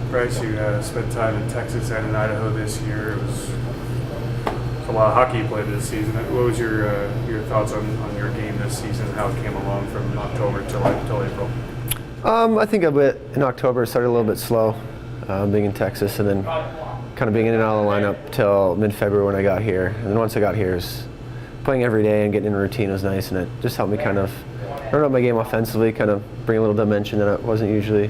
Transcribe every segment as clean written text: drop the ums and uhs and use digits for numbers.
Bryce, you spent time in Texas and in Idaho this year. It was a lot of hockey you played this season. What was your thoughts on your game this season and how it came along from October till April? I think a bit in October. It started a little bit slow, being in Texas, and then kind of being in and out of the lineup till mid-February when I got here. And then once I got here, playing every day and getting in a routine was nice, and it just helped me kind of learn up my game offensively, kind of bring a little dimension that I wasn't usually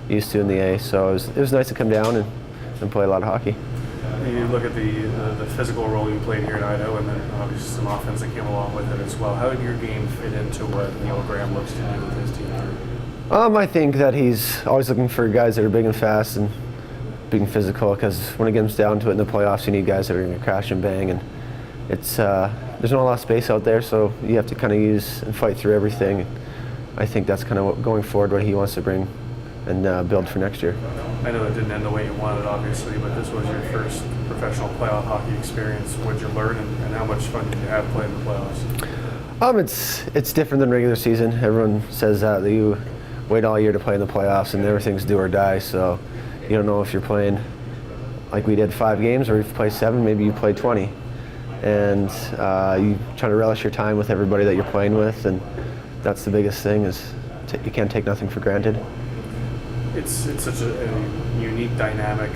used to in the A. So it was nice to come down and play a lot of hockey. You look at the physical role you played here in Idaho, and then obviously some offense that came along with it as well. How did your game fit into what Neil Graham looks to do with his team here? I think that he's always looking for guys that are big and fast and big and physical, because when it comes down to it in the playoffs, you need guys that are going to crash and bang, and it's there's not a lot of space out there, so you have to kind of use and fight through everything. I think that's kind of what, going forward, what he wants to bring and build for next year. I know it didn't end the way you wanted, obviously, but this was your first professional playoff hockey experience. What did you learn, and how much fun did you have playing the playoffs? It's different than regular season. Everyone says that you wait all year to play in the playoffs, and everything's do or die. So you don't know if you're playing like we did 5 games, or if you play 7, maybe you play 20. And you try to relish your time with everybody that you're playing with, and that's the biggest thing, is you can't take nothing for granted. It's such a unique dynamic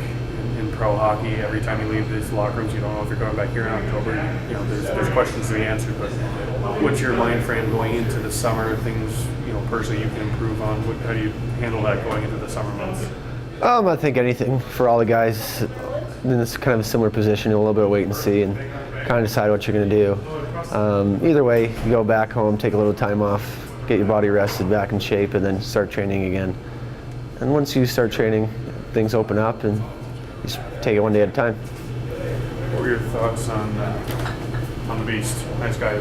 in pro hockey. Every time you leave these locker rooms, you don't know if you're going back here in October. There's questions to be answered, but what's your mind frame going into the summer? Things personally you can improve on. How do you handle that going into the summer months? I think anything for all the guys in this kind of a similar position, a little bit of wait and see, and kind of decide what you're going to do. Either way, you go back home, take a little time off, get your body rested, back in shape, and then start training again. And once you start training, things open up, and you just take it one day at a time. What were your thoughts on the Beast? Nice guy.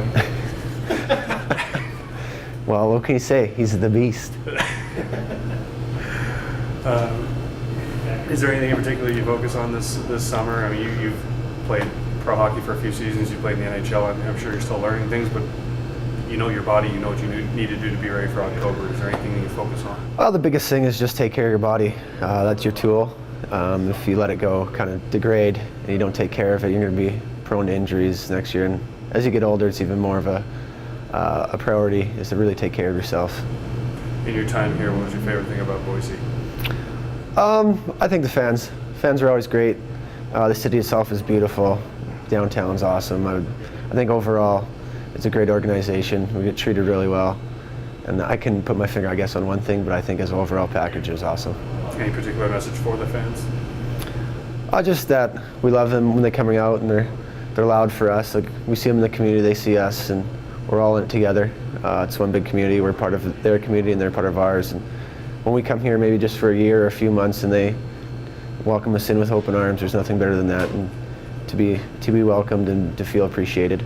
Well, what can you say? He's the Beast. Is there anything in particular you focus on this summer? I mean, you've played pro hockey for a few seasons. You played in the NHL. I'm sure you're still learning things, but you know your body. You know what you need to do to be ready for October. Is there anything that you focus on? Well, the biggest thing is just take care of your body. That's your tool. If you let it go kind of degrade and you don't take care of it, you're going to be prone to injuries next year. And as you get older, it's even more of a priority, is to really take care of yourself. In your time here, what was your favorite thing about Boise? I think the fans. Fans are always great. The city itself is beautiful. Downtown's awesome. I think overall, it's a great organization. We get treated really well. And I can put my finger, I guess, on one thing, but I think as an overall package is awesome. Any particular message for the fans? Just that we love them when they're coming out, and they're loud for us. Like, we see them in the community, they see us, and we're all in it together. It's one big community. We're part of their community, and they're part of ours. And when we come here, maybe just for a year or a few months, and they welcome us in with open arms, there's nothing better than that. And to be welcomed and to feel appreciated.